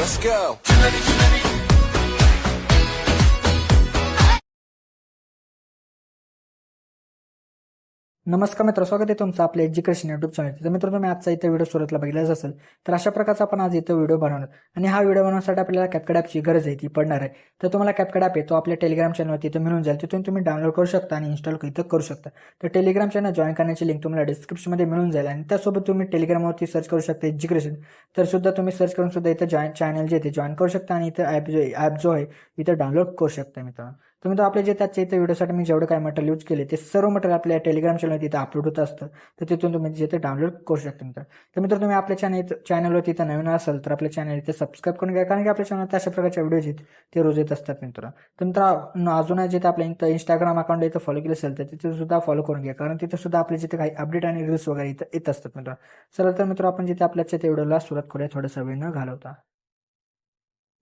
Let's go. नमस्कार मित्र, स्वागत आहे तुमचं आपल्या एज्युकेशन यूट्यूब चॅनल. तर मित्र, तुम्ही आजचा इथं व्हिडिओ सुरुवातीला बघितलाच असेल. तर अशा प्रकारचा आपण आज इथं व्हिडिओ बनवणार आणि हा व्हिडिओ बनवण्यासाठी आपल्याला कॅपकट ॲपची गरज आहे, ती पडणार आहे. तर तुम्हाला कॅपकट ॲप आहे तो आपल्या टेलिग्राम चॅनलवरती इथं मिळून जाईल. तिथून तुम्ही डाउनलोड करू शकता आणि इन्स्टॉल इथं करू शकता. तर टेलिग्राम चॅनल जॉईन करण्याची लिंक तुम्हाला डिस्क्रिप्शनमध्ये मिळून जाईल आणि त्यासोबत तुम्ही टेलिग्रामवरती सर्च करू शकता एज्युकेशन. तर सुद्धा तुम्ही सर्च करून सुद्धा इथं चॅनल जे ते जॉईन करू शकता आणि इथं ॲप जो आहे इथं डाउनलोड करू शकता मित्रांनो. तर मित्र, आपले जे त्याच्या इथं व्हिडिओसाठी मी जेवढं काय मटेरियल यूज केले ते सर्व मटेरियल आपल्या टेलिग्राम चॅनल तिथं अपलोड होत असतं. तर तिथून तुम्ही जिथे डाउनलोड करू शकता मित्र. तर मित्र, तुम्ही आपल्या चॅनलवर तिथं नवीन असाल तर आपल्या चॅनल इथे सबस्क्राईब करून घ्या, कारण की आपल्या चॅनलवर अशा प्रकारच्या व्हिडिओज आहेत ते रोज येत असतात मित्र. तर मित्र, अजून जिथे आपल्या इथं इंस्टाग्राम अकाउंट इथं फॉलो केलं असेल तर तिथे सुद्धा फॉलो करून घ्या, कारण तिथे सुद्धा आपले जिथे काही अपडेट आणि रील्स वगैरे इथं येत असतात मित्र. चला तर मित्र, आपण जिथे आपल्याच्या त्या व्हिडिओला सुरुवात करूया थोडासा वेळ न घालवता.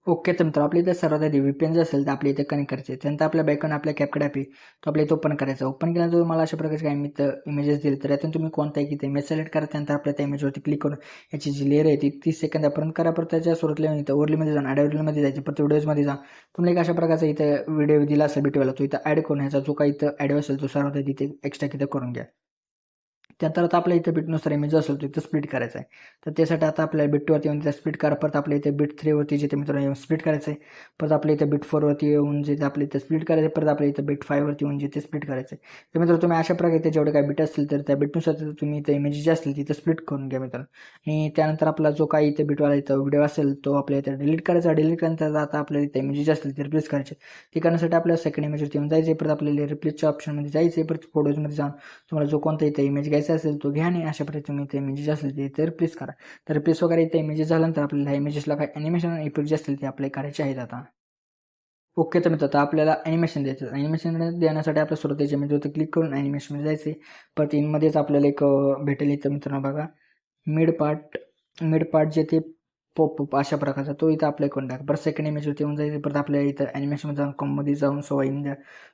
ओके. तर मित्र, आपल्या इथे सर्वात आधी VPN जे असेल तर आपल्या इथे कनेक्ट करायचे. त्यानंतर आपल्या बॅकअन आपल्या कॅपकट ॲप आहे तो आपल्या इथे ओपन करायचा. ओपन केल्यानंतर तुम्हाला अशा प्रकारचे काही इमेजेस दिले, तर यातून तुम्ही कोणताही किती इमेज सिलेक्ट करा. त्यानंतर आपल्या त्या इमेजवरती क्लिक करून याची जी लेअर आहे ती 30 सेकंदापर्यंत करा. परत त्याच्या सुरुवातीला इथं ओरलीमध्ये जाऊन ॲड ओरलीमध्ये जायचं. परत व्हिडिओजमध्ये जा. तुम्हाला एक अशा प्रकारचा इथं व्हिडिओ दिला असेल बिटवाला, तो इथं ॲड करून ह्याचा जो काही इथं ॲड असेल तो सर्वात आधी इथे एक्स्ट्रा इथं करून घ्या. त्यानंतर आता आपल्या इथे बिटनुसार इमेज असेल तो इथं स्प्लिट करायचा आहे. तर त्यासाठी आता आपल्या बिटवरती येऊन तिथे स्प्लिट करा. परत आपल्या इथे बिट 3वरती जिथे मित्रांनो येऊन स्प्लिट करायचं आहे. परत आपल्या इथे बिट 4वरती येऊन जिथे आपल्या इथे स्प्लिट करायचं आहे. परत आपल्या इथे बिट 5वरती येऊन जिथे स्प्लिट करायचं आहे. तर मित्रांनो, तुम्ही अशा प्रकारे इथे जेवढे काही बिट असतील तर त्या बिटनुसार तुम्ही इथे इमेज जे असतील तिथे स्प्लिट करून घ्या मित्रांनो. आणि त्यानंतर आपला जो काही इथे बिटवाला इथं व्हिडिओ असेल तो आपल्या इथे डिलीट करायचा. डिलीट केल्यानंतर आता आपल्याला इथे इमेजेस असतील ते रिप्लेस करायचे. ते करण्यासाठी आपल्याला सेकंड इमेजवरती येऊन जायचे. परत आपल्याला रिप्लेसच्या ऑप्शनमध्ये जायचे. परत फोटोजमध्ये जाऊन तुम्हाला जो कोणता इथे इमेज घ्यायचा असेल तो घ्या आणि अशा प्रकारे तुम्ही ते इमेजेस असतील ते इथे रिप्लेस करा. तर रिप्लेस वगैरे इथे इमेजेस झाल्यानंतर आपल्याला ह्या इमेजेसला काही ॲनिमेशन इफेक्ट जे असतील ते अप्लाय करायचे आहेत आता. ओके. तर मित्र, आता आपल्याला ॲनिमेशन द्यायचं. ॲनिमेशन देण्यासाठी आपल्या सुरुवातीच्या इमेजवरती क्लिक करून ॲनिमेशनमध्ये जायचं आहे. परत इनमध्येच आपल्याला एक भेटेल इथं मित्रांनो बघा, मिड पार्ट जे ते पॉप अशा प्रकारचा तो इथं अप्लाय करून टाका. परत सेकंड इमेजवरती येऊन जायचं. परत आपल्या इथं ॲनिमेशनमध्ये जाऊन कॉममध्ये जाऊन सवय येऊन द्या.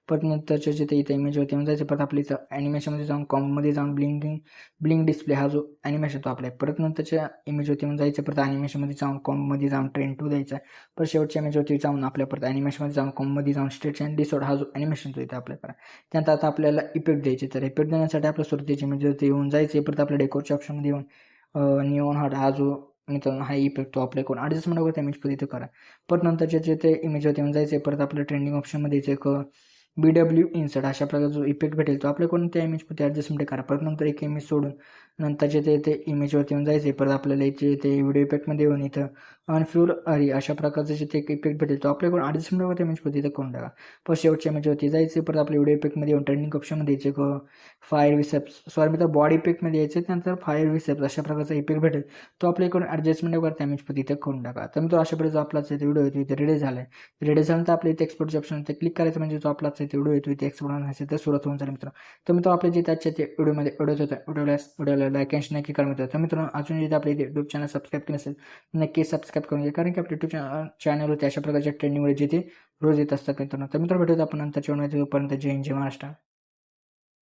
परत नंतरच्या जिथे इथं इमेजवरती येऊन जायचं. परत आपल्या इथं ॲनिमेशनमध्ये जाऊन कॉममध्ये जाऊन ब्लिंक डिस्प्ले हा जो ॲनिमेशन तो अप्लाय. परत नंतरच्या इमेजवरती येऊन जायचं. परत ॲनिमेशनमध्ये जाऊन कॉममध्ये जाऊन ट्रेंड 2 द्यायचा. परत शेवटच्या इमेजवरती जाऊन आपल्या परत ॲनिमेशनमध्ये जाऊन कॉममध्ये जाऊन स्ट्रेच अँड डिसऑर्ड हा जो ॲनिमेशन तो इथं अप्लाय करा. त्यानंतर आता आपल्याला इफेक्ट द्यायचे. तर इफेक्ट देण्यासाठी आपल्या सुरुवातीच्या इमेजवरती येऊन जायचे. परत आपल्या डेकोरच्या ऑप्शनमध्ये येऊन निऑन हार्ट हा जो मित्रांनो हा इफेक्ट तो अप्लाय करून ॲडजस्टमेंट वगैरे इमेज इथं करा. परत नंतरच्या जे ते इमेजवरती येऊन जायचे. परत आपल्या ट्रेंडिंग ऑप्शनमध्ये एक BW इन्सर्ट अशा प्रकारचा जो इफेक्ट भेटेल तो अप्लाय करून त्या इमेजमध्ये ॲडजस्टमेंट करा. परत नंतर एक इमेज सोडून नंतरचे ते इमेजवरती येऊन जायचे. परत आपल्याला इथे ते व्हिडिओ इफेक्टमध्ये येऊन इथं अनफ्युर अरी अशा प्रकारचं जे ते एक इफेक्ट भेटेल तो अप्लाय करून ॲडजस्टमेंट वगैरे इमेजमध्ये इथं करून टाका. परत शेवटच्या इमेजवरती जायचे. परत आपल्या व्हिडिओ इफेक्टमध्ये येऊन ट्रेंडिंग ऑप्शनमध्ये यायचे फायर विसेप्स सॉरी मित्र बॉडी इफेक्टमध्ये यायचे. त्यानंतर फायर विसेप्स अशा प्रकारचा इफेक्ट भेटेल तो अप्लाय करून ॲडजस्टमेंट वगैरे त्या इमेजमध्ये इथं करून टाका. तर मित्र, अशा प्रकारचा आपलाच इथे व्हिडिओ येतो इथे रेडी झाला आहे. रेडी झाल्यानंतर आपल्या इथे एक्सपोर्टच्या ऑप्शन इथे क्लिक करायचं, म्हणजे जो आपलाच इथे व्हिडिओ येतो इथे एक्सपोर्ट होण्यासाठी तर सुरुवात होऊन जाईल मित्र. तर मित्र, आपल्या जे त्याच्या ते व्हिडिओला लाईक आणि नक्की करा मित्र. तर मित्रांनो, अजून जिथे आपल्या यूट्यूब चॅनल सबस्क्राईब केलं असेल नक्की सबस्क्राईब करून घ्या, कारण की आपल्या यूट्यूब चॅनलवरती अशा प्रकारच्या ट्रेंडिंग व्हिडिओ जिथे रोज येत असतात मित्रांनो. तर मित्र, भेटूया आपण नंतरच्या व्हिडिओमध्ये. तोपर्यंत जय हिंद, जय महाराष्ट्र.